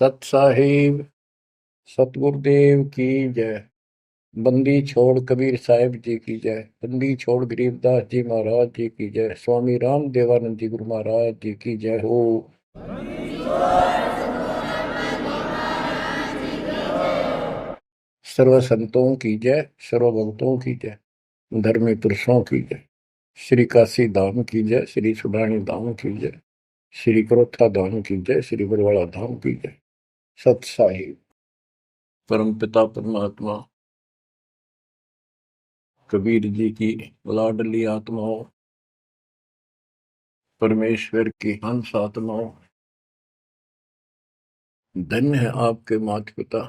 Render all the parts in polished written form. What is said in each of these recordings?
सत साहिब सतगुरुदेव की जय। बंदी छोड़ कबीर साहिब जी की जय। बंदी छोड़ गरीबदास जी महाराज जी की जय। स्वामी राम देवानंद जी गुरु महाराज जी की जय हो। सर्व संतों की जय, सर्व भक्तों की जय, धर्मी पुरुषों की जय। श्री काशी धाम की जय, श्री सुडानी धाम की जय, श्री क्रोथा धाम की जय, श्री बरवाड़ा धाम की जय। सत साहिब परम पिता परमात्मा कबीर जी की लाडली आत्माओं, परमेश्वर की हंस आत्माओं, धन्य है आपके माता पिता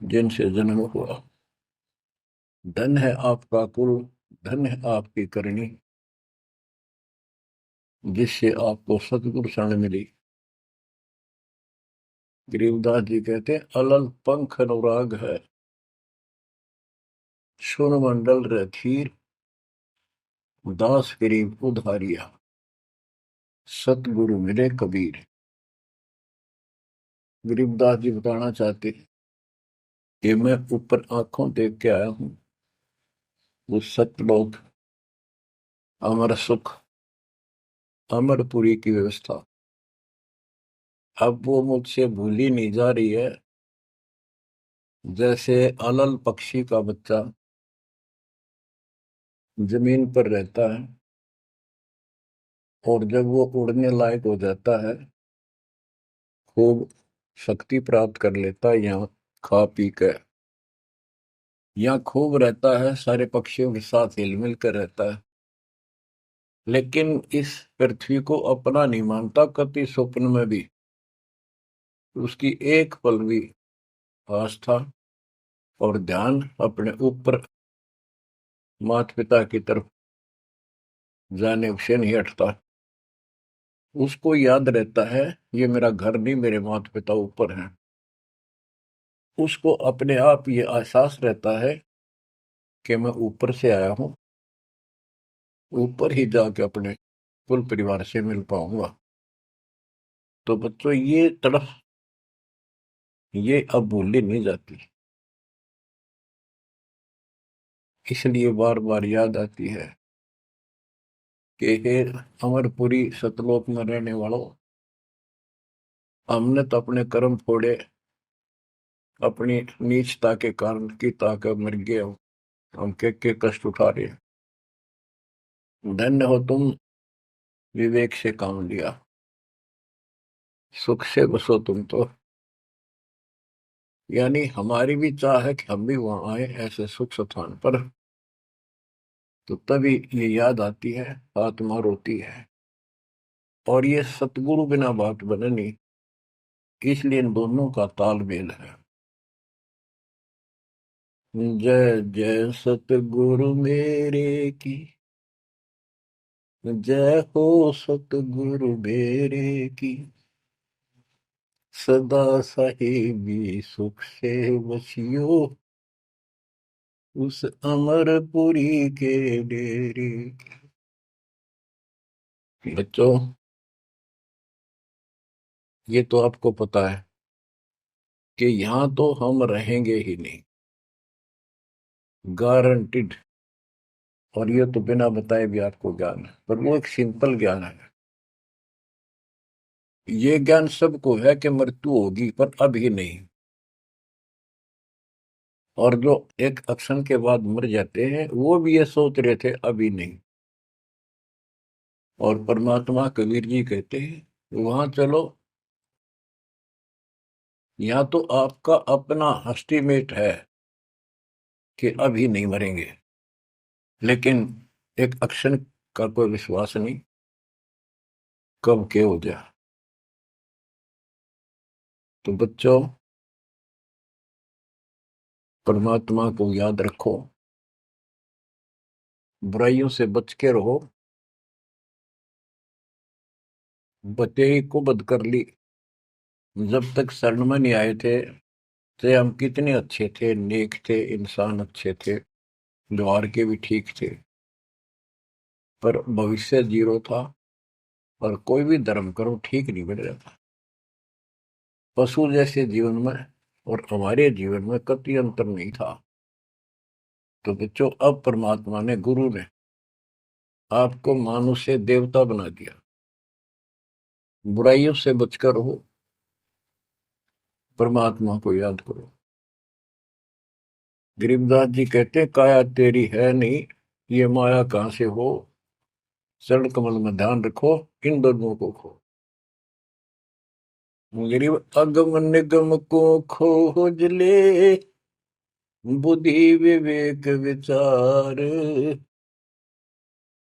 जिनसे जन्म हुआ। धन्य है आपका कुल, धन्य है आपकी करनी जिससे आपको सतगुरु शरण मिली। गरीबदास जी कहते हैं, अलल पंख अनुराग है, सुन मंडल रखीर, दास गरीब उधारिया, सतगुरु मिले कबीर। गरीबदास जी बताना चाहते कि मैं ऊपर आंखों देख के आया हूं वो सतलोक, अमर सुख, अमरपुरी की व्यवस्था। अब वो मुझसे भूली नहीं जा रही है। जैसे अलल पक्षी का बच्चा जमीन पर रहता है और जब वो उड़ने लायक हो जाता है, खूब शक्ति प्राप्त कर लेता है, यहाँ खा पी कर यहाँ खूब रहता है, सारे पक्षियों के साथ हिल मिल कर रहता है, लेकिन इस पृथ्वी को अपना नहीं मानता कति स्वप्न में भी। उसकी एक पल भी आस्था और ध्यान अपने ऊपर माता पिता की तरफ जाने से नहीं हटता। उसको याद रहता है ये मेरा घर नहीं, मेरे माता पिता ऊपर हैं। उसको अपने आप ये एहसास रहता है कि मैं ऊपर से आया हूं, ऊपर ही जाके अपने कुल परिवार से मिल पाऊंगा। तो बच्चों ये तड़फ ये अब भूली नहीं जाती, इसलिए बार बार याद आती है कि हे अमरपुरी सतलोक में रहने वालों, हमने तो अपने कर्म फोड़े, अपनी नीचता के कारण की ताकत मर गए। हम के कष्ट उठा रहे हैं। धन्य हो तुम, विवेक से काम लिया, सुख से बसो तुम तो। यानी हमारी भी चाह है कि हम भी वहां आए ऐसे सुख स्थान पर। तो तभी ये याद आती है, आत्मा रोती है। और ये सतगुरु बिना बात बने नहीं, इसलिए इन दोनों का तालमेल है। जय जय सतगुरु मेरे की, जय हो सतगुरु मेरे की, सदा साहिबी सुख से बसियो, उस अमरपुरी के डेरे। बच्चों ये तो आपको पता है कि यहाँ तो हम रहेंगे ही नहीं, गारंटीड। और ये तो बिना बताए भी आपको ज्ञान है, पर वो एक सिंपल ज्ञान है। ये ज्ञान सबको है कि मृत्यु होगी, पर अभी नहीं। और जो एक क्षण के बाद मर जाते हैं वो भी ये सोच रहे थे अभी नहीं। और परमात्मा कबीर जी कहते हैं वहां चलो, यहाँ तो आपका अपना एस्टीमेट है कि अभी नहीं मरेंगे, लेकिन एक क्षण का कोई विश्वास नहीं कब के हो जाए। तो बच्चों परमात्मा को याद रखो, बुराइयों से बच के रहो। बतेरी को बद कर ली, जब तक शरण में नहीं आए थे तो हम कितने अच्छे थे, नेक थे, इंसान अच्छे थे, व्यवहार के भी ठीक थे, पर भविष्य जीरो था। और कोई भी धर्म करो ठीक नहीं बन रहा था। पशु जैसे जीवन में और हमारे जीवन में कतई अंतर नहीं था। तो बच्चों, अब परमात्मा ने, गुरु ने आपको मानुष से देवता बना दिया। बुराइयों से बचकर हो, परमात्मा को याद करो। गरीबदास जी कहते हैं, काया तेरी है नहीं, ये माया कहां से हो, चरण कमल में ध्यान रखो, इन दोनों को खो। गरीब अगम निगम को खोज ले, बुद्धि विवेक विचार,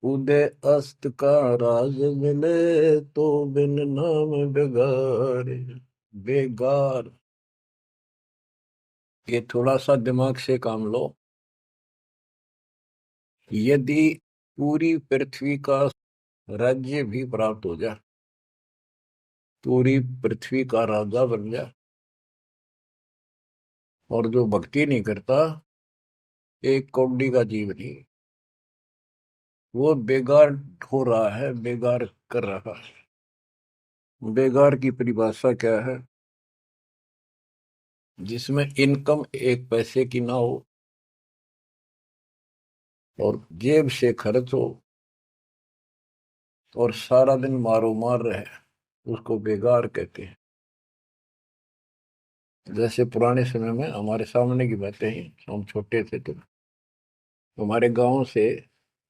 उदय अस्त का राज मिले, तो बिन नाम बेगार। बेगार, ये थोड़ा सा दिमाग से काम लो। यदि पूरी पृथ्वी का राज्य भी प्राप्त हो जाए, पूरी पृथ्वी का राजा बन जाए, और जो भक्ति नहीं करता, एक कौड़ी का जीव नहीं, वो बेगार हो रहा है, बेगार कर रहा है। बेगार की परिभाषा क्या है? जिसमें इनकम एक पैसे की ना हो और जेब से खर्च हो और सारा दिन मारो मार रहे, उसको बेगार कहते हैं। जैसे पुराने समय में, हमारे सामने की बातें हैं, हम छोटे थे तो हमारे गांव से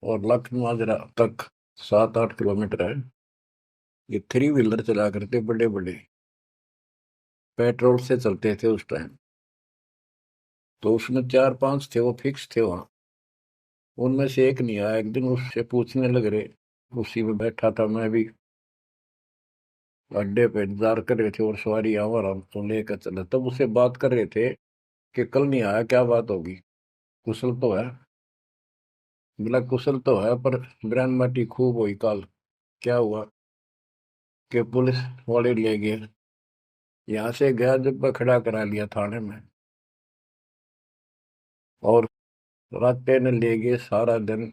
और लखनऊ तक 7-8 किलोमीटर है। ये 3 व्हीलर चला करते, बड़े बड़े, पेट्रोल से चलते थे उस टाइम। तो उसमें 4-5 थे, वो फिक्स थे वहां। उनमें से एक नहीं आया। एक दिन उससे पूछने लग रहे, उसी में बैठा था मैं भी, अड्डे पे इंतजार कर रहे थे और सवारी आवा रहा तो लेकर चला, तब उससे बात कर रहे थे कि कल नहीं आया, क्या बात होगी, कुशल तो है? बोला कुशल तो है, पर ब्रांड माटी खूब हुई काल। क्या हुआ कि पुलिस वाले ले गए, यहाँ से गया जब खड़ा करा लिया थाने में, और रातें ने ले गए सारा दिन,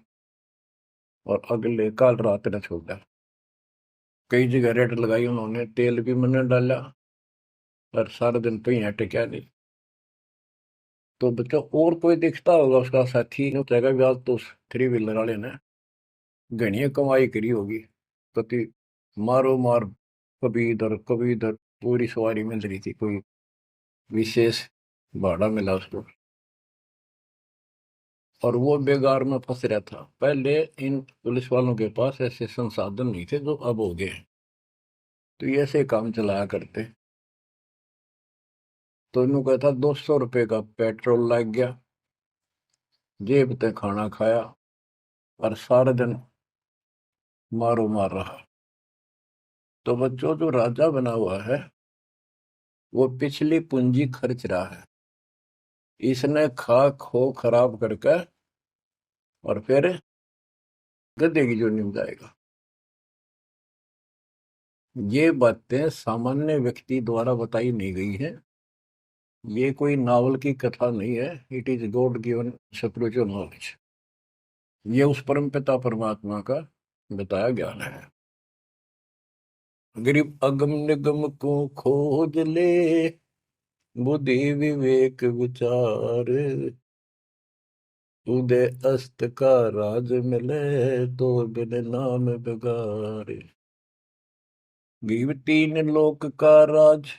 और अगले काल रात ने छोड़ा। कई जगह रेड लगाई उन्होंने, तेल भी मैंने डाला, और सारा दिन तो यहाँ टिका नहीं। तो बच्चों, और कोई दिखता होगा उसका साथी, नहीं चाहेगा भी, आज तो उस 3 व्हीलर वाले ने घनी कमाई करी होगी, कति मारो मार, कभी इधर कभी इधर, पूरी सवारी मिल रही थी, कोई विशेष भाड़ा मिला उसको, और वो बेगार में फंस रहा था। पहले इन पुलिस वालों के पास ऐसे संसाधन नहीं थे जो अब हो गए, तो ये ऐसे काम चलाया करते। तो इन्हों कहता 200 रुपये का पेट्रोल लग गया, जेब तक खाना खाया, और सारा दिन मारो मार रहा। तो बच्चों, जो राजा बना हुआ है, वो पिछली पूंजी खर्च रहा है। इसने खा खो खराब करके और फिर गधे की जोनी में जाएगा। ये बातें सामान्य व्यक्ति द्वारा बताई नहीं गई है, ये कोई नावल की कथा नहीं है। It is God given spiritual knowledge. ये उस परम पिता परमात्मा का बताया ज्ञान है। गरीब अगम निगम को खोज ले, बुद्धि विवेक विचार, उदय अस्त का राज मिले, तो बिन नाम बेगार। गरीब तीन लोक का राज,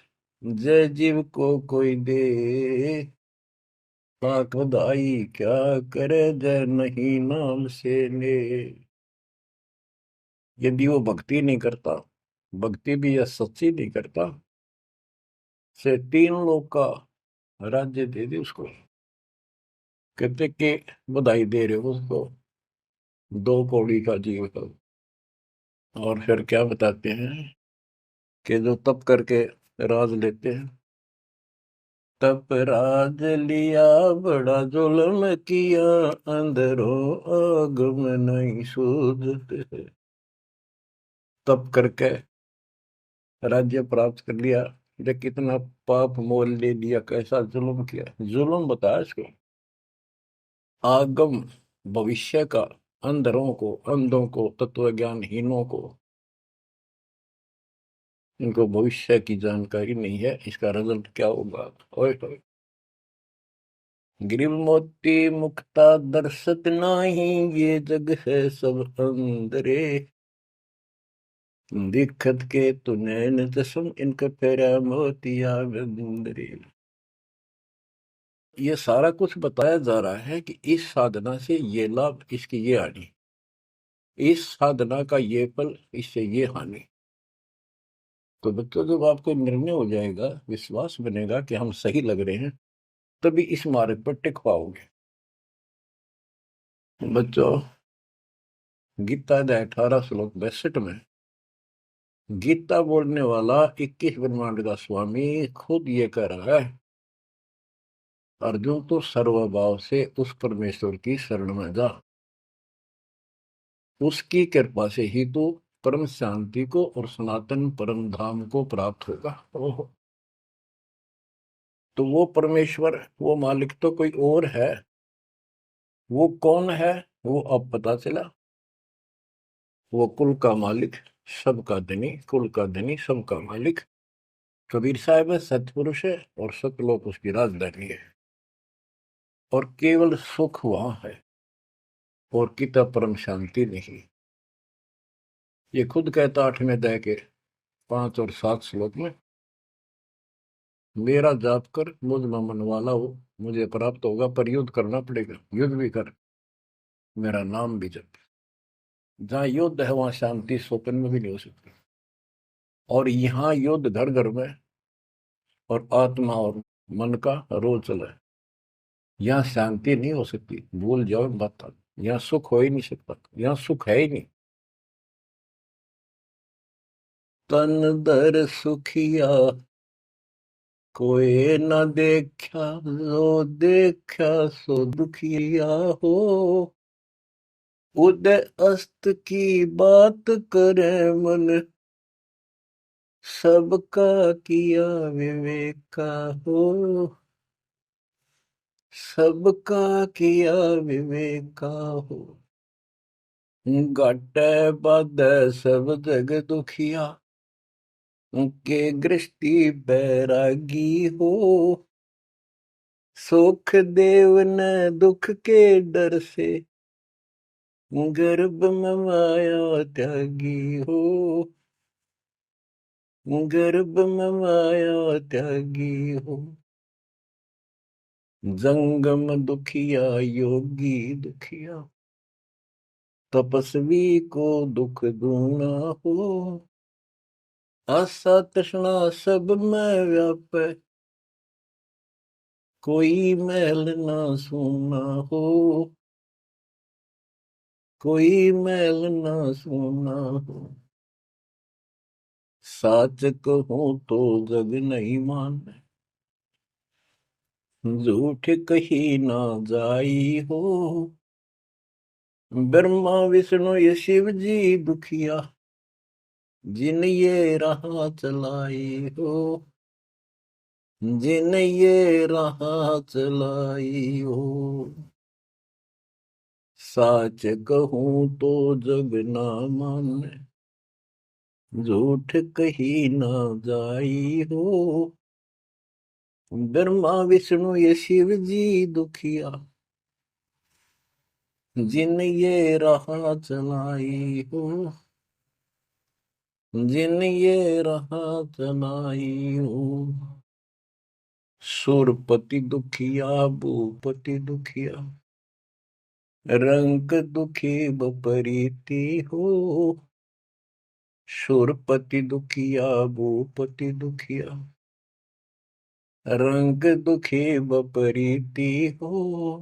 जय जीव को कोई दे, लाख बधाई क्या करे, जय नहीं नाम से ले। यदि वो भक्ति नहीं करता, भक्ति भी या सच्ची नहीं करता, से 3 लोग का राज्य दे दे उसको। कहते कि बधाई दे रहे हो उसको, 2 कौड़ी का जीव का। और फिर क्या बताते हैं कि जो तप करके राज लेते हैं, तप राज लिया बड़ा जुल्म किया, अंदरों आग में नहीं सूझते। तप करके राज्य प्राप्त कर लिया, ये कितना पाप मोल ले लिया, कैसा जुल्म किया। जुल्म बताया इसको, आगम भविष्य का, अंधों को, तत्व ज्ञानहीनों को इनको भविष्य की जानकारी नहीं है, इसका रिजल्ट क्या होगा। ओए होए। गिरिव मोती मुक्ता दर्शत नाही, ये जग है सब अंदरे। दिखत के तु नैन चश्म, इनका फेरा मोतिया बिंदरे। ये सारा कुछ बताया जा रहा है कि इस साधना से ये लाभ, इसकी ये हानि, इस साधना का ये फल, इससे ये हानि। तो बच्चों, जब आपको निर्णय हो जाएगा, विश्वास बनेगा कि हम सही लग रहे हैं, तभी इस मार्ग पर टिक पाओगे। बच्चों, गीता अध्याय 18 श्लोक 62 में गीता बोलने वाला 21 ब्रह्मांड का स्वामी खुद ये कह रहा है, अर्जुन तो सर्वभाव से उस परमेश्वर की शरण में जा, उसकी कृपा से ही तो परम शांति को और सनातन परम धाम को प्राप्त होगा। ओहो। तो वो परमेश्वर, वो मालिक तो कोई और है। वो कौन है? वो अब पता चला। वो कुल का मालिक, सबका धनी, कुल का धनी, सबका मालिक कबीर साहब है, सतपुरुष है, और सतलोक उसकी राजधानी है। और केवल सुख वहां है, और किता परम शांति नहीं। ये खुद कहता 8वें अध्याय के 5 और 7 श्लोक में, मेरा जाप कर, मुझ में मन वाला हो, मुझे प्राप्त होगा। पर युद्ध करना पड़ेगा, युद्ध भी कर, मेरा नाम भी जप। जहां युद्ध है वहां शांति स्वप्न में भी नहीं हो सकती। और यहाँ युद्ध घर घर में, और आत्मा और मन का रोज चला है। यहाँ शांति नहीं हो सकती, भूल जाओ बात। यहाँ सुख हो ही नहीं सकता, यहाँ सुख है ही नहीं। तन दर सुखिया कोई न देखा, जो देखा सो दुखिया हो। उदय अस्त की बात करे मन, सबका किया विवेका हो। सबका किया विवेका हो। घट बद सब जग दुखिया, के गृष्टि बैरागी हो। सुख देव न दुख के डर से, गर्भ में माया त्यागी हो। गर्भ में माया त्यागी हो। जंगम दुखिया योगी दुखिया, तपस्वी को दुख दूना हो। आशा तृष्णा सब में व्यापे, कोई मैल ना सूना हो। कोई मैल ना सूना हो। साच कहूं तो जग नहीं माने, झूठ कही ना जाई हो। ब्रह्मा विष्णु ये शिव जी दुखिया, जिन ये राह चलाई हो। जिन ये राह चलाई हो। साच कहूं तो जग ना माने, झूठ कही ना जाई हो। ब्रह्मा विष्णु ये शिव जी दुखिया, जिन ये राह चलाई हो। जिन ये राह चलाई हो। सुरपति दुखिया, भूपति दुखिया, रंग दुखी बपरीति हो। सुरपति दुखिया, भूपति दुखिया, रंग दुखी बपरीति हो।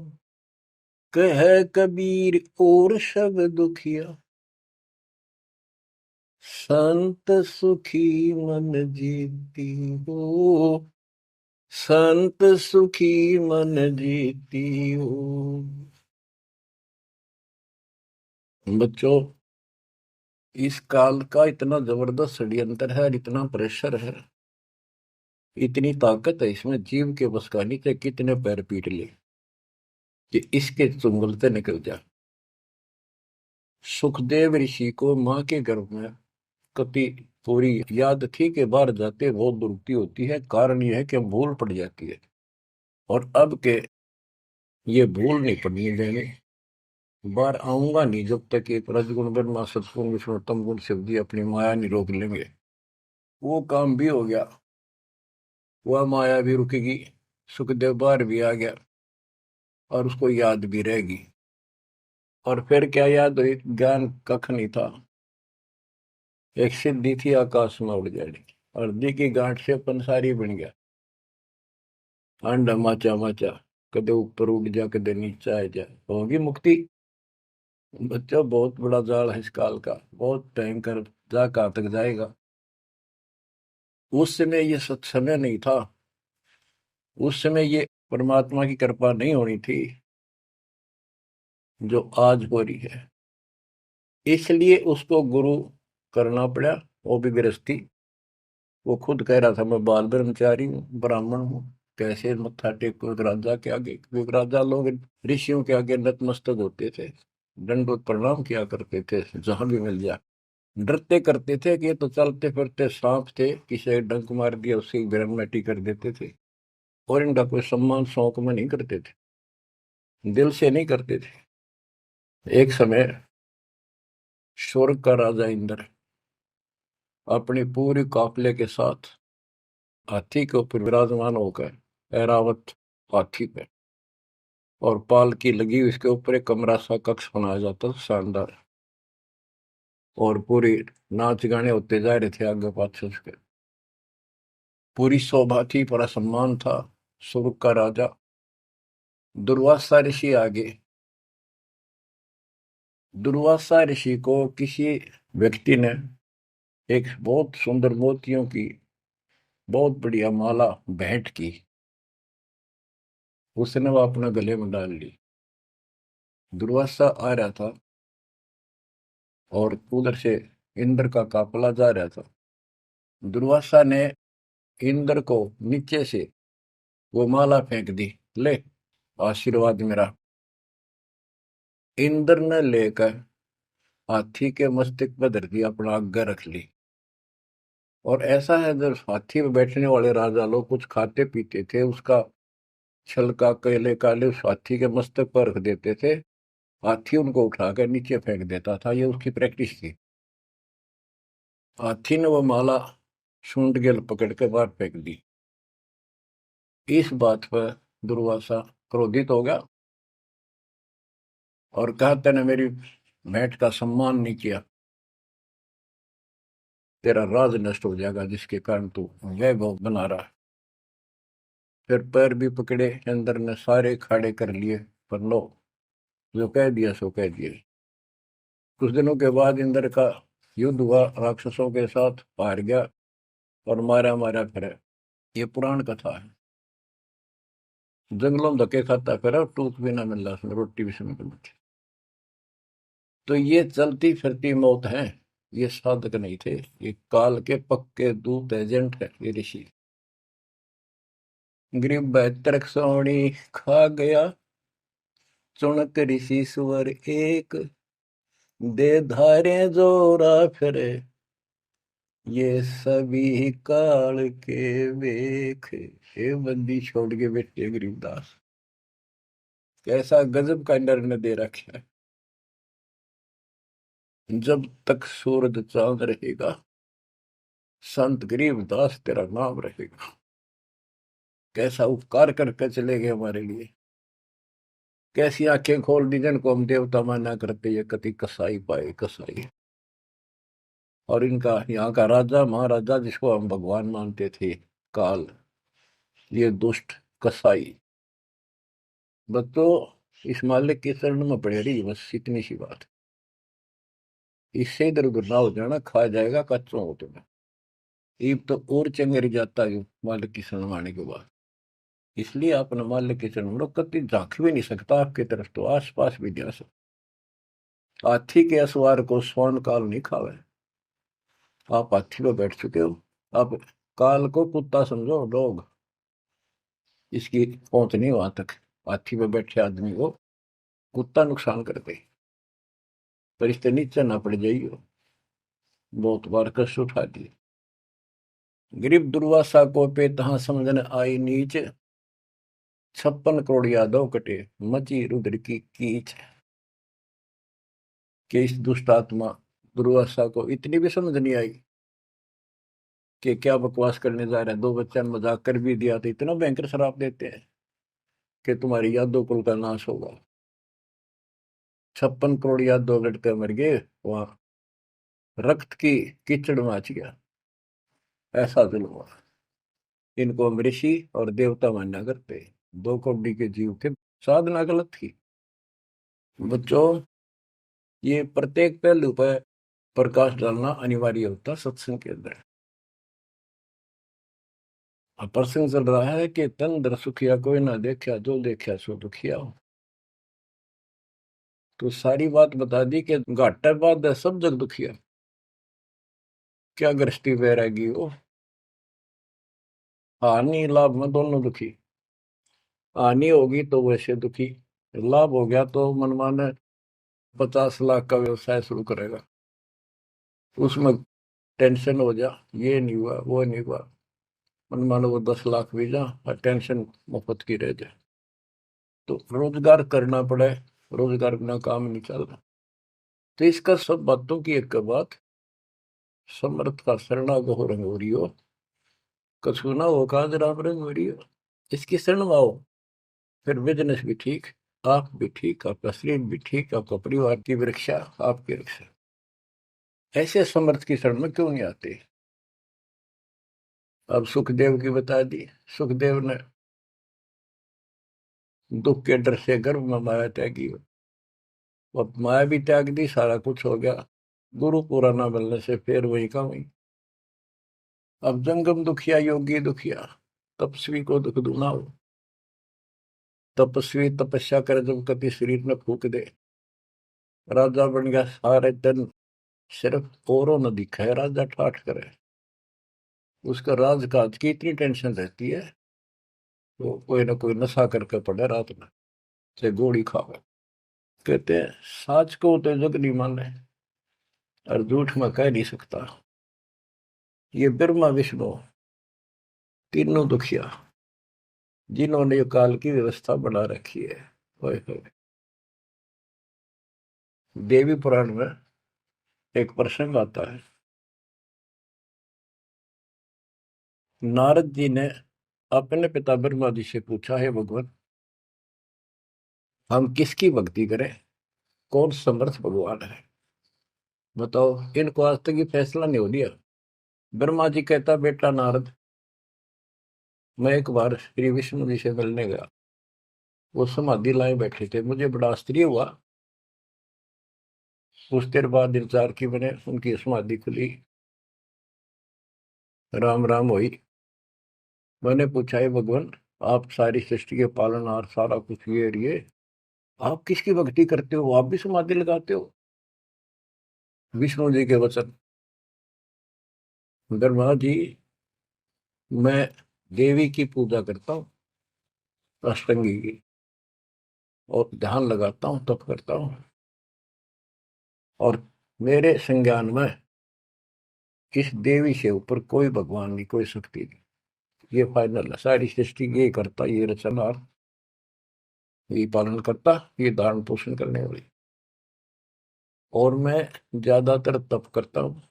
कह कबीर और सब दुखिया, संत सुखी मन जीती हो। संत सुखी मन जीती हो। बच्चों, इस काल का इतना जबरदस्त षड्यंत्र है, इतना प्रेशर है, इतनी ताकत है इसमें, जीव के बस का नहीं थे। कितने पैर पीट लिए कि इसके चुंगलते निकल जा। सुखदेव ऋषि को मां के गर्भ में कति पूरी याद थी कि बाहर जाते बहुत दुरुक्ति होती है, कारण यह है कि भूल पड़ जाती है। और अब के ये भूल नहीं पड़नी देंगे, बाहर आऊंगा नहीं जब तक ये रजगुण ब्रह्मा सतगुण विष्णु तम गुण शिव जी अपनी माया नहीं रोक लेंगे। वो काम भी हो गया, वह माया भी रुकेगी, सुखदेव बाहर भी आ गया और उसको याद भी रहेगी। और फिर क्या याद हुई, ज्ञान कख नहीं था, एक सिद्धि थी आकाश में उड़ जाएगी, और दी की गांठ से पंसारी बन गया, अंडा माचा माचा, कदे ऊपर उड़ जा कदे नीचे आ जा, होगी मुक्ति। बच्चा बहुत बड़ा जाल है इस काल का, बहुत भयंकर, जा कहाँ तक जाएगा। उस समय ये सत्समय नहीं था, उस समय ये परमात्मा की कृपा नहीं होनी थी जो आज हो रही है। इसलिए उसको गुरु करना पड़ा, वो भी गृहस्थी। वो खुद कह रहा था मैं बाल ब्रह्मचारी हूँ, ब्राह्मण हूँ, कैसे मत्था टेको एक राजा के आगे, क्योंकि राजा लोग ऋषियों के आगे नतमस्तक होते थे, दंडवत प्रणाम किया करते थे जहां भी मिल जाए। डरते करते थे कि ये तो चलते फिरते सांप थे, किसी एक डंक मार दिया उसकी ग्रहण कर देते थे। और इनका कोई सम्मान शौक में नहीं करते थे, दिल से नहीं करते थे। एक समय स्वर्ग का राजा इंद्र अपनी पूरी काफिले के साथ हाथी के ऊपर विराजमान होकर, ऐरावत हाथी पे, और पालकी लगी उसके ऊपर एक कमरा सा कक्ष बनाया जाता था शानदार, और पूरी नाच गाने होते जा रहे थे आगे पाछे उसके, पूरी शोभा थी, पूरा सम्मान था। स्वर्ग का राजा दुर्वासा ऋषि आगे, दुर्वासा ऋषि को किसी व्यक्ति ने एक बहुत सुंदर मोतियों की बहुत बढ़िया माला भेंट की, उसने वो अपने गले में डाल ली। दुर्वासा आ रहा था और उधर से इंद्र का काफिला जा रहा था। दुर्वासा ने इंद्र को नीचे से वो माला फेंक दी, ले आशीर्वाद मेरा। इंद्र ने लेकर हाथी के मस्तक पर धर दी, अपना आज्ञा रख ली। और ऐसा है, जब हाथी में बैठने वाले राजा लोग कुछ खाते पीते थे, उसका छलका केले काले उस हाथी के मस्तक पर रख देते थे, हाथी उनको उठाकर नीचे फेंक देता था, ये उसकी प्रैक्टिस थी। हाथी ने वो माला सूंड के पकड़ के बाहर फेंक दी। इस बात पर दुर्वासा क्रोधित हो गया और कहा, तूने मेरी भेंट का सम्मान नहीं किया, तेरा राज नष्ट हो जाएगा जिसके कारण तू वैभव बना रहा है। फिर पैर भी पकड़े, अंदर ने सारे खड़े कर लिए, पर लो, जो कह दिया सो कह दिया। कुछ दिनों के बाद इंद्र का युद्ध हुआ, राक्षसों के साथ हार गया और मारा मारा फिर। ये पुराण कथा है। जंगलों में धक्के खाता फिर, टूक भी ना मिल रहा उसमें, रोटी भी समय मिलती। तो ये चलती फिरती मौत है, ये साधक नहीं थे, ये काल के पक्के दूत एजेंट है ये ऋषि। गरीब बहत्तर सोनी खा गया, चुनक ऋषि सुवर एक, दे धारे जोरा फिरे, ये सभी काल के वेख। हे बंदी छोड़ के बैठे गरीबदास, कैसा गजब का निर्णय दे रखा है। जब तक सूरज चांद रहेगा, संत गरीबदास तेरा नाम रहेगा। कैसा उपकार करके चले गए हमारे लिए, कैसी आंखें खोल दी जिनको हम देवता माना करते, ये कति कसाई पाए कसाई। और इनका यहाँ का राजा महाराजा जिसको हम भगवान मानते थे, काल, ये दुष्ट कसाई। बस तो इस मालिक के शरण में पड़े रही, बस इतनी सी बात। इससे इधर उधर ना हो जाना, खा जाएगा कच्चों हो तुम्हें। ईब तो और चंगेरी जाता है मालिक की शरण आने के बाद। इसलिए अपने मालिक की शरण में कभी झांक भी नहीं सकता आपकी तरफ, तो आस पास भी नहीं आ सकता। हाथी के असवार को स्वर्ण काल नहीं खावे। आप हाथी पे बैठ चुके हो, आप काल को कुत्ता समझो, डॉग, इसकी पहुंच नहीं वहां तक। हाथी पे बैठे आदमी को कुत्ता नुकसान कर दे, पर इससे नीचे ना पड़ जाइए। बहुत बार कष्ट उठा दिए। गरीब दुर्वासा को पे तहां समझन आई नीच, 56 करोड़ यादव कटे, मची रुद्र की कीच। कि इस दुष्ट आत्मा दुर्वासा को इतनी भी समझ नहीं आई कि क्या बकवास करने जा रहे हैं। 2 बच्चा ने मजाक कर भी दिया तो इतना भयंकर श्राप देते हैं कि तुम्हारी यादव कुल का नाश होगा। 56 करोड़ यादव लड़के मर गए, वहां रक्त की कीचड़ मच गया। ऐसा जुल्म हुआ। इनको हम ऋषि और देवता माना करते, 2 कौड़ी के जीव थे। साधना गलत थी। बच्चों, ये प्रत्येक पहलू पर प्रकाश डालना अनिवार्य होता सत्संग के अंदर। अब प्रसंग चल रहा है कि तन दर सुखिया कोई ना देखा, जो देखा सो दुखिया। तो सारी बात बता दी कि घाटा बाद है सब जग दुखिया। क्या गृष्टि वैरागी हो, हानि लाभ में दोनों दुखी। हानि होगी तो वैसे दुखी, लाभ हो गया तो मनमाने 50 लाख का व्यवसाय शुरू करेगा, उसमें टेंशन हो जा, ये नहीं हुआ वो नहीं हुआ। मनमाने वो 10 लाख भी जा और टेंशन मुफ्त की रह जाए। तो रोजगार करना पड़े, रोजगार बिना काम नहीं चल रहा। तो इसका सब बातों की एक बात, समर्थ का शरणा गो रंग हो रही हो, कछु ना हो काज राम रंग हो रही हो। इसकी शरण में आओ, फिर बिजनेस भी ठीक, आप भी ठीक, आपका शरीर भी ठीक, आपका परिवार की रक्षा, आपकी रक्षा। ऐसे समर्थ की शरण में क्यों नहीं आते। अब सुखदेव की बता दी। सुखदेव ने दुख के डर से गर्भ में माया त्यागी, अब माया भी त्याग दी, सारा कुछ हो गया। गुरु पूरा ना मिलने से फिर वही का वही। अब जंगम दुखिया योगी दुखिया, तपस्वी को दुख दूना हो। तपस्वी तपस्या करे जब कति शरीर में फूक दे, राजा बन गया सारे दिन, सिर्फ औरों न दिखा है राजा ठाठ करे। उसका राजकाज की इतनी टेंशन रहती है, तो कोई ना कोई नशा करके पड़े रात में, से गोली खावे। कहते हैं साच को तो जग नहीं माने और झूठ में कह नहीं सकता। ये ब्रह्मा विष्णु तीनों दुखिया, जिन्होंने ये काल की व्यवस्था बना रखी है। होए होए। देवी पुराण में एक प्रसंग आता है। नारद जी ने अपने पिता ब्रह्मा जी से पूछा, है भगवान, हम किसकी भक्ति करें, कौन समर्थ भगवान है, बताओ। इनको आज तक ये फैसला नहीं हो दिया। ब्रह्मा जी कहता, बेटा नारद, मैं एक बार श्री विष्णु जी से मिलने गया, वो समाधि लाए बैठे थे, मुझे बड़ा आश्चर्य हुआ। कुछ देर बाद इंतजार की मैंने, उनकी समाधि खुली, राम राम हुई। मैंने पूछा, है भगवान, आप सारी सृष्टि के पालनहार, सारा कुछ ये आप किसकी भक्ति करते हो, आप भी समाधि लगाते हो। विष्णु जी के वचन, ब्रह्मा जी, मैं देवी की पूजा करता हूँ, अष्टंगी की, और ध्यान लगाता हूँ, तप करता हूँ, और मेरे संज्ञान में इस देवी से ऊपर कोई भगवान नहीं, कोई शक्ति नहीं। ये फाइनल है, सारी सृष्टि ये करता, ये रचनहार, ये पालन करता, ये धारण पोषण करने वाली। और मैं ज्यादातर तप करता हूँ,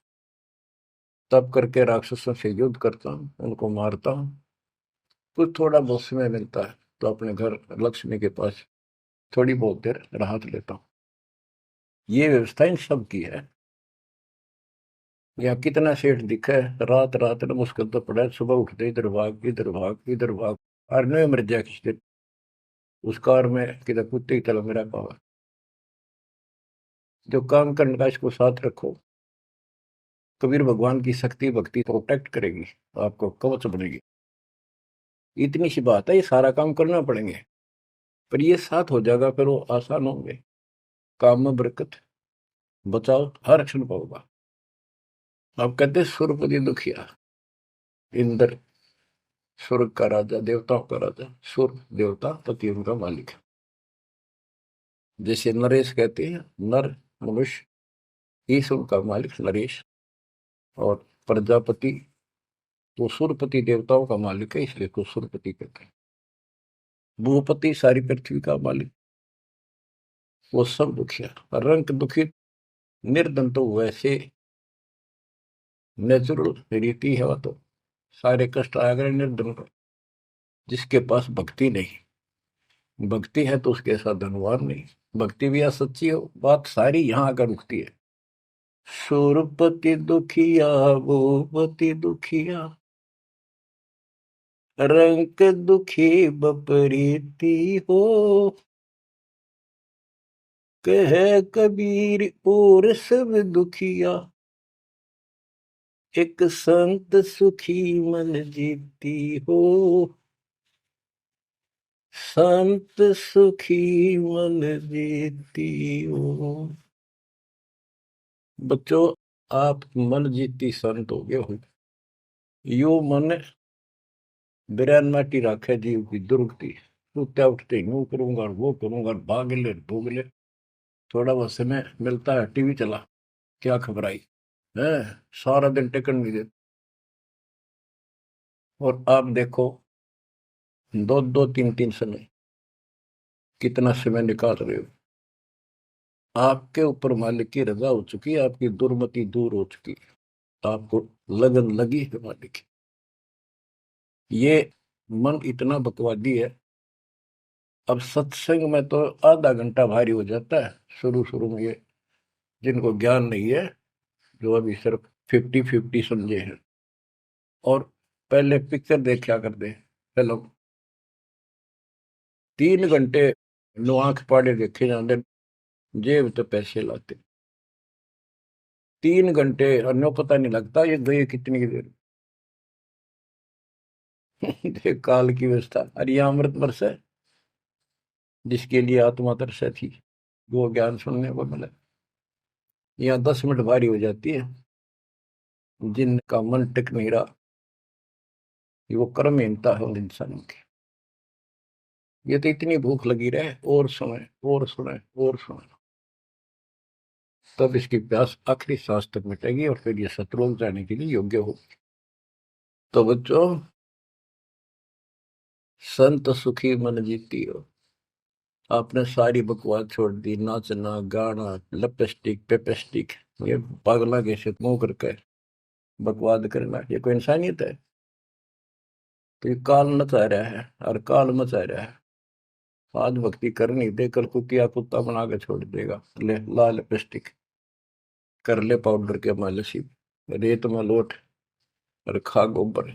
तप करके राक्षसों से युद्ध करता हूँ, उनको मारता हूँ। कुछ थोड़ा बहुत समय मिलता है तो अपने घर लक्ष्मी के पास थोड़ी बहुत देर राहत लेता हूँ। ये व्यवस्था इन सब की है। या कितना सेठ दिखा है, रात रात में मुश्किल तो पड़ा है, सुबह उठते इधर भाग इधर भाग इधर भाग, और नहीं मर जाए किसी दिन उस कार में, किधर कुत्ते की तरह मेरा पावा। जो काम करने का इसको साथ रखो, कबीर भगवान की शक्ति भक्ति प्रोटेक्ट करेगी, आपको कवच बनेगी। इतनी सी बात है, ये सारा काम करना पड़ेंगे, पर ये साथ हो जाएगा, फिर वो आसान होंगे। काम में बरकत, बचाओ हर क्षण पाओगा। आप कहते सुरपति दुखिया, इंद्र स्वर्ग का राजा, देवताओं का राजा, सूर्य देवता पति उनका मालिक है। जैसे नरेश कहते हैं, नर मनुष्य, ईश उनका मालिक नरेश। और प्रजापति तो सुरपति देवताओं का मालिक है, इसलिए तो सुरपति कहते हैं। भूपति सारी पृथ्वी का मालिक, वो सब दुखिया। रंग दुखी निर्धन तो वैसे नेचुरल रीति है, वह तो सारे कष्ट आ गए निर्धन को। जिसके पास भक्ति नहीं, भक्ति है तो उसके साथ धनवान नहीं, भक्ति भी सच्ची हो, बात सारी यहाँ आकर रुकती है। सुरपति दुखिया भूपति दुखिया, रंग दुखी बपरीती हो, कह कबीर और सब दुखिया, एक संत सुखी मन जीती हो, संत सुखी मन जीती हो। बच्चों, आप मन जीती संत हो गए हो। यो मन बिरैन माटी राखे जीव की दुर्गति, सुत्या उठते यूं करूंगा वो करूंगा, भाग ले भोग ले, थोड़ा बहुत समय मिलता है टीवी चला, क्या खबर आई है, सारा दिन टिकट नहीं देते। और आप देखो, दो दो तीन तीन समय कितना समय निकाल रहे हो। आपके ऊपर मालिक की रजा हो चुकी है, आपकी दुर्मति दूर हो चुकी है, आपको लगन लगी है मालिक की। ये मन इतना बकवादी है। अब सत्संग में तो आधा घंटा भारी हो जाता है शुरू शुरू में, ये जिनको ज्ञान नहीं है, जो अभी सिर्फ 50-50 समझे हैं, और पहले पिक्चर देखा करते फिल्म, 3 घंटे नो आंख पाड़े देखे जाते, जेब तो पैसे लाते, 3 घंटे अन्यों पता नहीं लगता ये गए कितनी देर। देख काल की व्यवस्था। अरे ये अमृत वर्ष है, जिसके लिए आत्मा तरसे थी, वो ज्ञान सुनने को मिला। यहाँ 10 मिनट भारी हो जाती है, जिनका मन टिक नहीं रहा, ये वो कर्महीनता है उन इंसानों की। ये तो इतनी भूख लगी रहे, और सुने और सुने और सुने, तब इसकी प्यास आखिरी सांस तक मिटेगी और फिर ये शत्रुओं जाने के लिए योग्य होगी। तो बच्चों, संत सुखी मन जीती हो। आपने सारी बकवास छोड़ दी, नाचना गाना लिपस्टिक पेपेस्टिक, ये पागला कैसे मुंह करके बकवाद करना, ये कोई इंसानियत है? तो ये काल नचा रहा है और काल मचा रहा है। आज भक्ति करनी दे, कल कुतिया कुत्ता बना के छोड़ देगा। ले ला लिपस्टिक, कर ले पाउडर के मालिश, रेत में लोट और खा गोबर।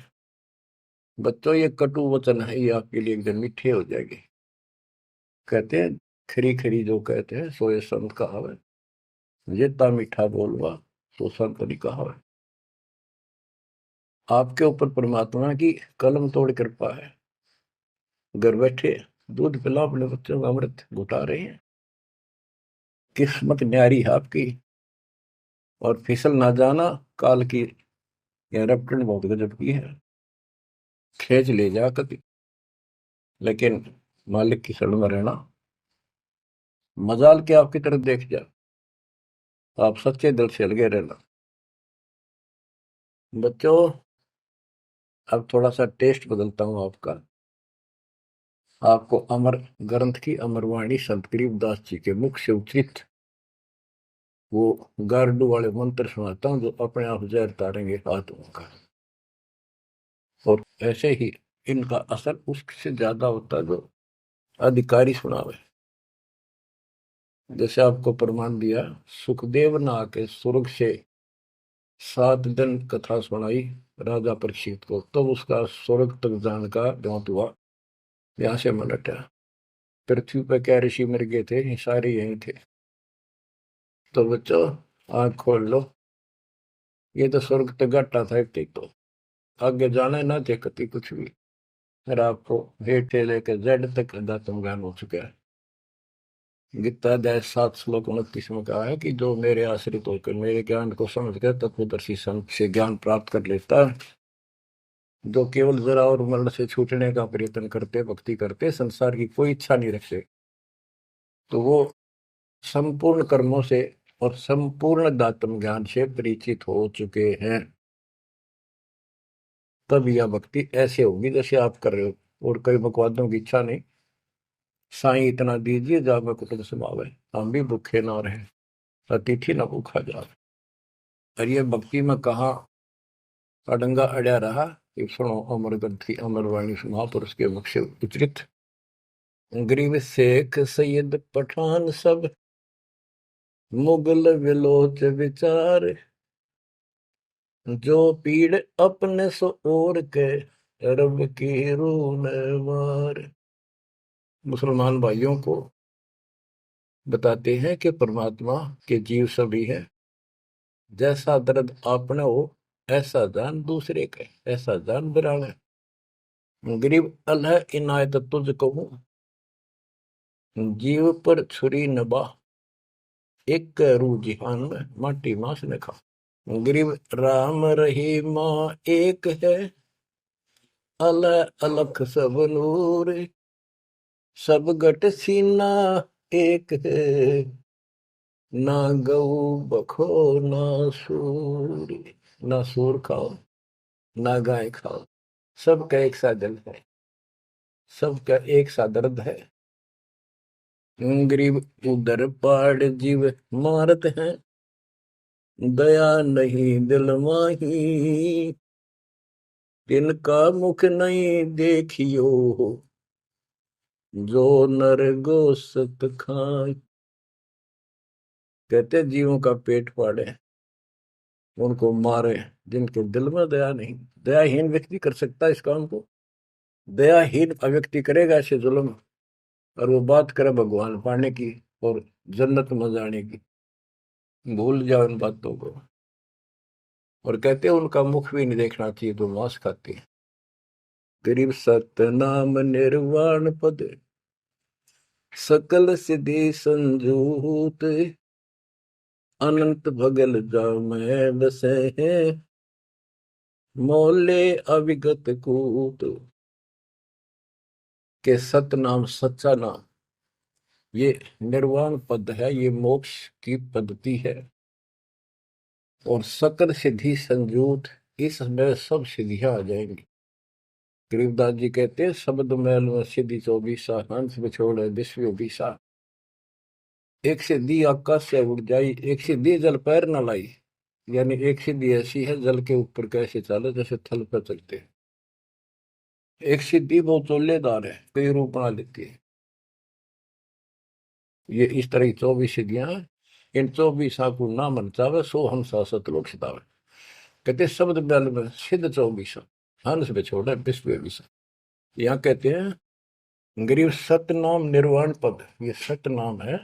बच्चों, ये कटु वचन है, ये आपके लिए एकदम मीठे हो जाएंगे। कहते हैं खरी खरी जो कहते हैं सो ये संत कहावत, जेता मीठा बोलवा तो संत नहीं कहावत। आपके ऊपर परमात्मा की कलम तोड़ कृपा है। घर बैठे दूध पिला अपने बच्चों का, अमृत घुटा रहे हैं। किस्मत न्यारी है आपकी। और फिसल ना जाना, काल की यह रपटन बहुत गजब की है, खेच ले जा कभी, लेकिन मालिक की शरण में रहना। मजाल के आपकी तरफ देख जा, आप सच्चे दिल से लगे रहना। बच्चों, अब थोड़ा सा टेस्ट बदलता हूं आपका। आपको अमर ग्रंथ की अमरवाणी संत गरीबदास जी के मुख से उच्चरित वो गारडू वाले मंत्र सुनाता हूं, जो अपने आप जहर तारेंगे आत्मा का। और ऐसे ही इनका असर उससे ज्यादा होता है जो अधिकारी सुनावे। जैसे आपको प्रमाण दिया, सुखदेव ने आके स्वर्ग से 7 दिन कथा सुनाई राजा परीक्षित को, तो उसका स्वर्ग तक जाने का ज्ञात हुआ। यहाँ से मन हटा, पृथ्वी पर क्या ऋषि मर गए थे, ये सारे यही थे। तो बच्चों, आंख खोल लो, ये तो स्वर्ग तक घाटा था एक तो, आगे जाना ना थे कति कुछ भी। फिर आपको हेठ से लेकर जेड तक अध्यात्म ज्ञान हो चुका है। गीता अध्याय 7 श्लोक 29 में कहा है कि जो मेरे आश्रित होकर मेरे ज्ञान को समझ कर तत्वदर्शी संत से ज्ञान प्राप्त कर लेता है, जो केवल जरा और मरण से छूटने का प्रयत्न करते, भक्ति करते, संसार की कोई इच्छा नहीं रखते, तो वो संपूर्ण कर्मों से और संपूर्ण दातम ज्ञान से परिचित हो चुके हैं, तब यह भक्ति ऐसे होगी जैसे आप कर रहे हो। और कई बकवादों की इच्छा नहीं, साईं इतना दीजिए जाग कुटुंब समावे, हम भी भूखे ना रहे, अतिथि न भूखा जावे। और ये भक्ति में कहा अडंगा अड़या रहा, ये सुनो अमर ग्रंथी अमरवाणी महापुरुष के मुख से उच्चरित। गरीब शेख सैयद पठान सब मुगल विलोच विचार, जो पीड़ अपने सो और के रब की रून मार। मुसलमान भाइयों को बताते हैं कि परमात्मा के जीव सभी हैं, जैसा दर्द आपने हो ऐसा जान दूसरे के, ऐसा जान बिराने। गरीब अल्लाह इनायत तुझ कहूं, जीव पर छुरी नबा, एक रू जिहान में माटी मांस ने खा। गरीब राम रहीमा एक है, अल्लाह अलख सब नूर, सब गट सीना एक है, ना गऊ बखो ना सूर। ना सूर खाओ ना गाय खाओ, सबका एक सा दिल है, सबका एक सा दर्द है। गरीब उधर पाड़ जीव मारत हैं, दया नहीं दिल माही, तिनका मुख नहीं देखियो, जो नर गोसत खाए। कहते जीवों का पेट फाड़े, उनको मारे, जिनके दिल में दया नहीं। दयाहीन व्यक्ति कर सकता है इस काम को। दयाहीन व्यक्ति करेगा ऐसे जुल्म, और वो बात करे भगवान पाने की और जन्नत में जाने की, भूल जाओ इन बातों को। और कहते हैं उनका मुख भी नहीं देखना चाहिए तो मांस खाते हैं। गरीब सतनाम निर्वाण पद, सकल सिद्धि संजूत, अनंत भगल जामे बसे हैं, मोले अविगत कूत। के सतनाम सच्चा नाम, ये निर्वाण पद है, ये मोक्ष की पद्धति है। और सकल सिद्धि संजूत, इसमें सब सिद्धियां आ जाएंगी। गरीबदास जी कहते हैं शब्द मैल में सिद्धि 24, हंस बिछोड़े विश्व बीसा। एक सिद्धि आकाश से उड़ जाई, एक सिद्धि जल पैर न लाई। यानी एक सिद्धि ऐसी है जल के ऊपर कैसे चले, जैसे थल पर चलते हैं। एक सिद्धि बहुत चोलेदार है, कई रूप बना लेती है। ये इस तरह की 24 सिद्धियां हैं। इन 24 को ना मन चावे, सो हंसा सतलोक सितावे। कहते शब्द मैल में सिद्ध 24, हंस बिछोड़े विश्व बीसा। यहाँ कहते हैं गरीब सतनाम निर्वाण पद, ये सतनाम है,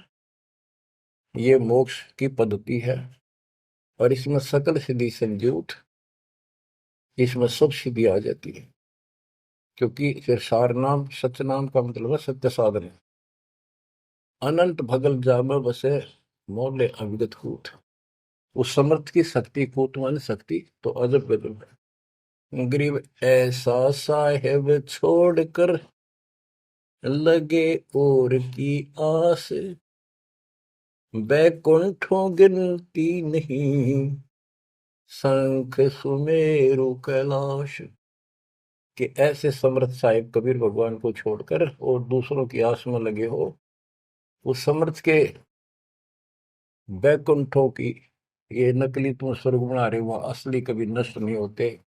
ये मोक्ष की पद्धति है। और इसमें सकल सिद्धि संजूत, इसमें सब सिद्धि आ जाती है। क्योंकि फिर सार नाम सतनाम का मतलब है सत्य साधन। अनंत भगल जाम बसे, मोले अविगत कूट। उस समर्थ की शक्ति, कूट मान शक्ति, तो अजब गजब है। गरीब ऐसा साहेब छोड़कर लगे और की आस, बैकुंठों गिनती नहीं, शंख सुमेरु कैलाश। कि ऐसे समर्थ साहिब कबीर भगवान को छोड़कर और दूसरों की आस में लगे हो, उस समर्थ के बैकुंठों की, ये नकली तुम स्वर्ग बना रहे हो, असली कभी नष्ट नहीं होते,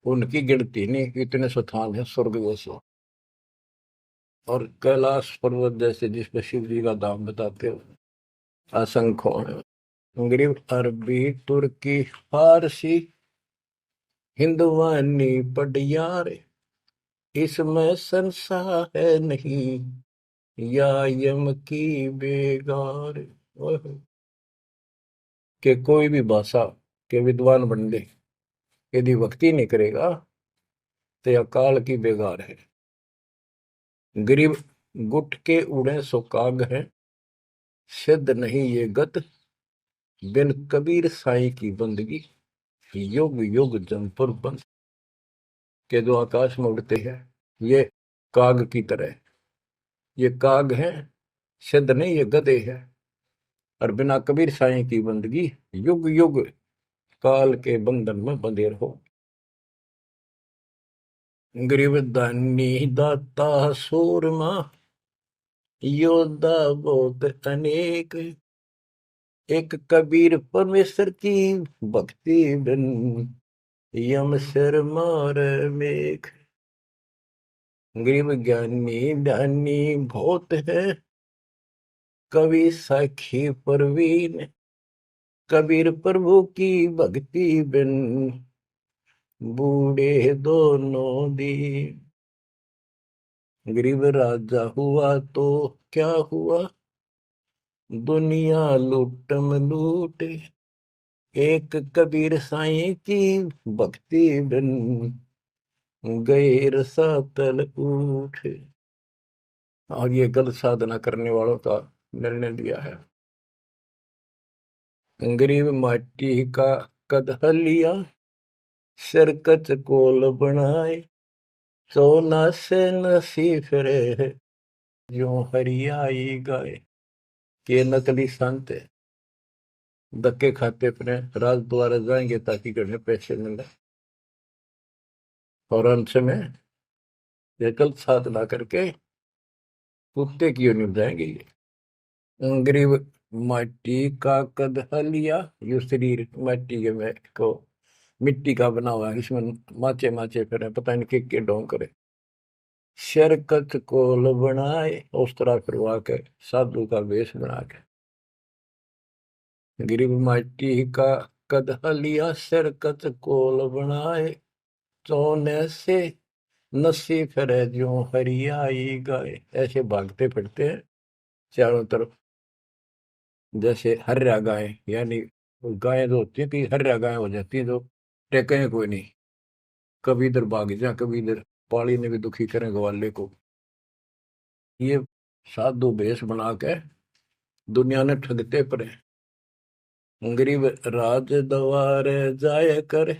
उनकी गिनती नहीं, इतने स्थान है स्वर्ग जैसे। और कैलाश पर्वत जैसे जिसपे शिव जी का धाम बताते हो, असंख्य है। गरीब अरबी तुर्की फारसी, हिंदुवानी पडियार, इसमें संशय है नहीं, या यम की बेगार। कि कोई भी भाषा के विद्वान बंदे यदि भक्ति नहीं करेगा तो यह काल की बेगार है। गरीब गुट के उड़े सो काग है, सिद्ध नहीं ये गत, बिन कबीर साईं की बंदगी, युग युग जमपुर बंद। के जो आकाश में उड़ते हैं ये काग की तरह, ये काग हैं, सिद्ध नहीं ये गधे हैं। और बिना कबीर साईं की बंदगी युग युग काल के बंधन में बंधे रहो। गरीब दानी दाता सूरमा योद्धा बहुत अनेक, एक कबीर परमेश्वर की भक्ति बिन यम सिर मार मेघ। गरीब ज्ञानी ध्यानी बहुत है, कवि साखी परवीन, कबीर प्रभु की भक्ति बिन बूढ़े दोनों दीन। गरीब राजा हुआ तो क्या हुआ, दुनिया लूटम लूट, एक कबीर साईं की भक्ति बिन गए रसातल उठ। और ये गलत साधना करने वालों का निर्णय दिया है। गरीब माटी का कदह लिया, सिरकत कोल बनाए, सोना से नसी फिरे जो हरियाई गाय। के नकली संत है, धक्के खाते फिरे, राज द्वारा जाएंगे ताकि घर में पैसे मिले, और अंत में ये गलत साधना करके कुत्ते की ओर निभ जाएंगे। ये गरीब माटी का कदह लिया, यो शरीर माटी के में को मिट्टी का बना हुआ है, इसमें माचे माचे फिरे, पता नहीं के ढोंग करे। शरकत कोल बनाए, उस तरह फिरवा के साधु का वेश बना के। गरीब माटी का कदह लिया, शरकत कोल बनाए, सोने से नसी फिरे जो हरियाई गाय। ऐसे भागते फिरते हैं चारों तरफ, जैसे हर्या गाय, यानी गाय जो होती है कि हर्या गाय हो जाती है, जो टेके कोई नहीं, कभी इधर भाग जा कभी इधर, पाली ने भी दुखी करें ग्वाले को। ये साधु भेष बना के दुनिया ने ठगते पड़े। गरीब राज द्वार जाय कर,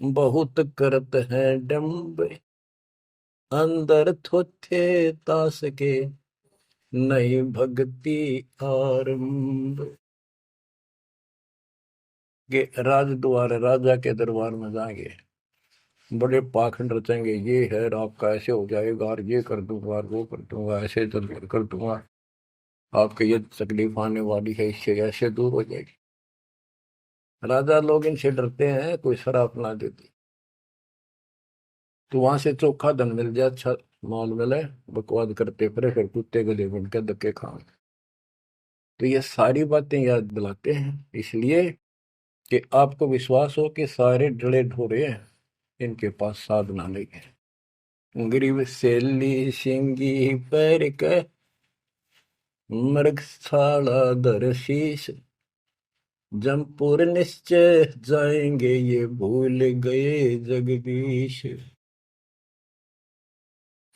बहुत करत है डम्ब, अंदर थोथे तास के नहीं भक्ति आरंभ। के राज द्वार, राजा के दरबार में जाएंगे, बड़े पाखंड रचेंगे, ये है आपका ऐसे हो जाएगा, और ये कर दूंगा और वो कर दूंगा, ऐसे जल्दी कर दूंगा, आपके ये तकलीफ आने वाली है, इससे ऐसे दूर हो जाएगी। राजा लोग इनसे डरते हैं, कोई शराब ना देती तो वहां से चोखा धन मिल जाए, अच्छा माल मिले, बकवाद करते फिर कुत्ते गले बन के धक्के खाओ। तो ये सारी बातें याद दिलाते हैं इसलिए कि आपको विश्वास हो कि सारे डले ढोरे हैं, इनके पास साधना नहीं है। गरीब सेली सिंगी पैर के, मृगशाला धर शीश, जमपुर निश्चय जाएंगे ये भूल गए जगदीश।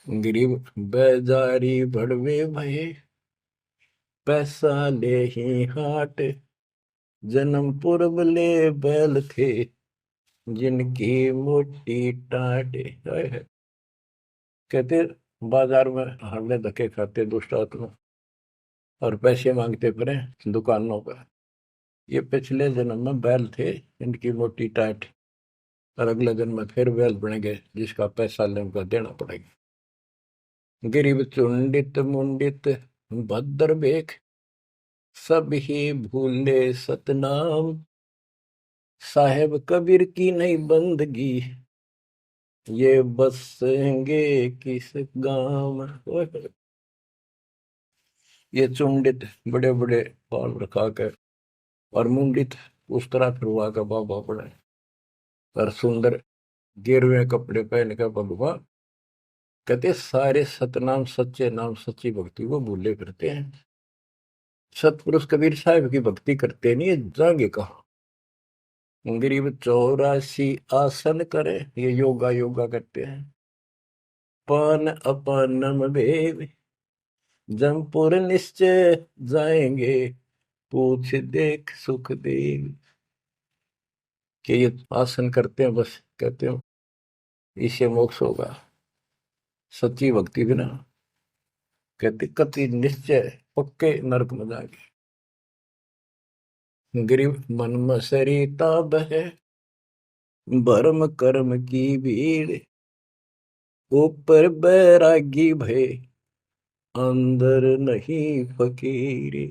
गरीब बेजारी भड़वे भये, पैसा ले ही हाट, जन्म पूर्व ले बैल थे जिनकी मोटी टाट। कहते बाजार में हमने धक्के खाते दुष्ट आत्मा और पैसे मांगते फिरे दुकानों पर, ये पिछले जन्म में बैल थे इनकी मोटी टाट, और अगले जन्म में फिर बैल बनेंगे जिसका पैसा उनका देना पड़ेगा। गरीब चुंडित मुंडित भद्र बेख, सब ही भूले सतनाम, साहेब कबीर की नहीं बंदगी, ये बसेंगे किस गांव। ये चुंडित बड़े बड़े बाल रखा कर और मुंडित उस तरह फिरवा का बाबा पड़े, और सुंदर गिरवे कपड़े पहन कर भगवा, कहते सारे सतनाम सच्चे नाम सच्ची भक्ति को भूले करते हैं। सतपुरुष कबीर साहब की भक्ति करते नहीं, जाएंगे कहा। गरीब 84 आसन करे, ये योगा योगा करते हैं। पान अपानम भेव, जमपुर निश्चय जाएंगे, पूछ देख सुख देव। कि ये आसन करते हैं, बस कहते हो इससे मोक्ष होगा, सच्ची भक्ति बिना कहते कति निश्चय पक्के नरक में जाएंगे। गरीब मन मसरीता बहे, भरम कर्म की भीड़, ऊपर बैरागी भय, अंदर नहीं फकीरी।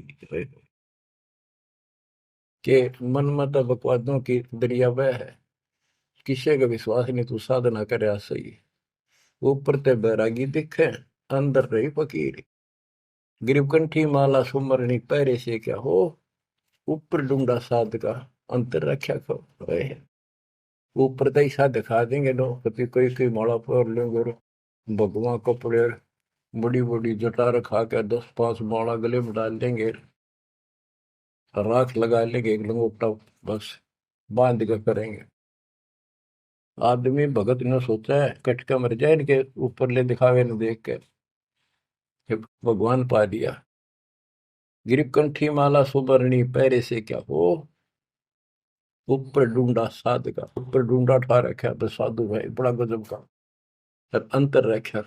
के मन मत बकवादों की दरिया वह है, किसी का विश्वास नहीं तू साधना करे सही, ऊपर ते बैरागी दिखे, अंदर रही फकीरी। गिरवकंठी माला सुमरनी पैरे से क्या हो, ऊपर डूंगा साध का, अंतर रक्षा को। ऊपर तो ऐसा दिखा देंगे नो कभी कोई कोई माला पर लेंगे भगवान कपड़े बड़ी बड़ी जटा रखा के 10-5 माला गले में डाल देंगे, राख लगा लेंगे एक लंगोटा, बस बांध कर करेंगे। आदमी भगत ने सोचा है कट के मर जाए इनके ऊपर ले दिखावे न देख के, भगवान पा दिया। गिरकंठी माला सुबरनी पैरे से क्या हो, ऊपर ढूंढा साध का, ऊपर ढूंढा ठा रखा बस साधु भाई बड़ा गजब का। अब अंतर रखा,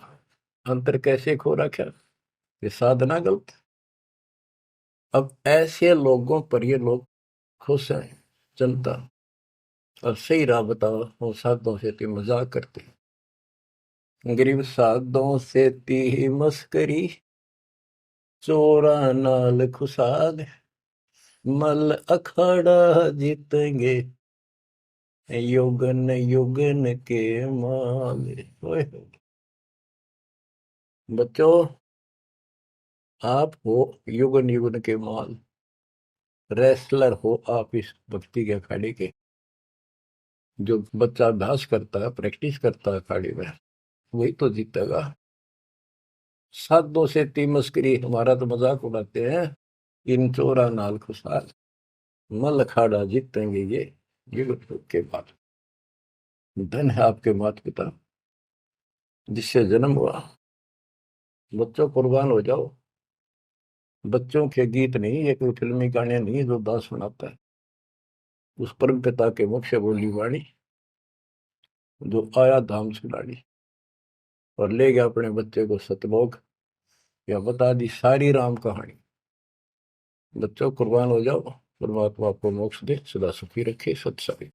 अंतर कैसे खो रखा, ये साधना गलत। अब ऐसे लोगों पर ये लोग खुश हैं जनता, और सही राह बताओ वो साधुओं से ती मजाक करते, गरीब साधुओं से ती मस्करी, चोरा नाल खुशाद, मल अखाड़ा जीतेंगे, युगन युगन के माल। बच्चों आप हो युगन युगन के माल, रेसलर हो आप इस भक्ति के अखाड़े के। जो बच्चा अभ्यास करता है प्रैक्टिस करता है अखाड़े में वही तो जीतेगा। साधुओं से ती मस्करी, हमारा तो मजाक उड़ाते हैं, इन चोरा नाल खुशाल, मल अखाड़ा जीतेंगे ये युग के बाद। धन है आपके माता पिता जिससे जन्म हुआ, बच्चों कुर्बान हो जाओ। बच्चों के गीत नहीं, ये कोई फिल्मी गाने नहीं जो दास सुनाता है, उस परम पिता के मुख से बोली वाणी जो आया धाम सुनानी, और ले गया अपने बच्चे को सतलोक, या बता दी सारी राम कहानी। बच्चों कुर्बान हो जाओ, परमात्मा आपको मोक्ष दे, सदा सुखी रखे। सत्संग।